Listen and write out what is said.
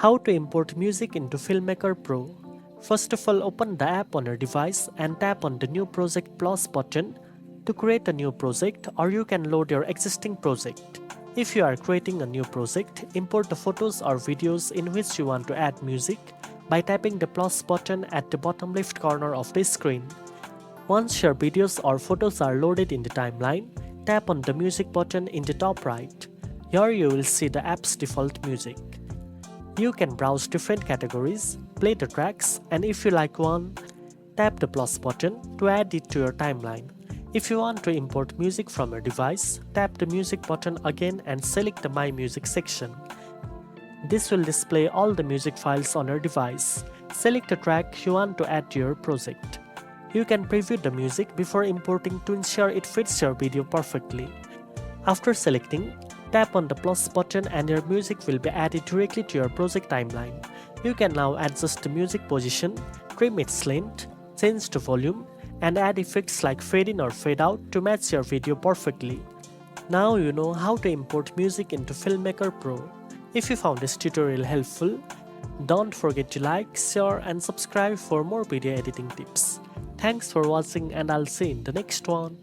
How to import music into Filmmaker Pro. First of all, open the app on your device and tap on the New Project Plus button to create a new project, or you can load your existing project. If you are creating a new project, import the photos or videos in which you want to add music by tapping the plus button at the bottom left corner of the screen. Once your videos or photos are loaded in the timeline, tap on the music button in the top right. Here you will see the app's default music. You can browse different categories, play the tracks, and if you like one, tap the plus button to add it to your timeline. If you want to import music from your device, tap the music button again and select the My Music section. This will display all the music files on your device. Select the track you want to add to your project. You can preview the music before importing to ensure it fits your video perfectly. After selecting, tap on the plus button and your music will be added directly to your project timeline. You can now adjust the music position, trim its length, change the volume, and add effects like fade in or fade out to match your video perfectly. Now you know how to import music into Filmmaker Pro. If you found this tutorial helpful, don't forget to like, share, and subscribe for more video editing tips. Thanks for watching, and I'll see you in the next one.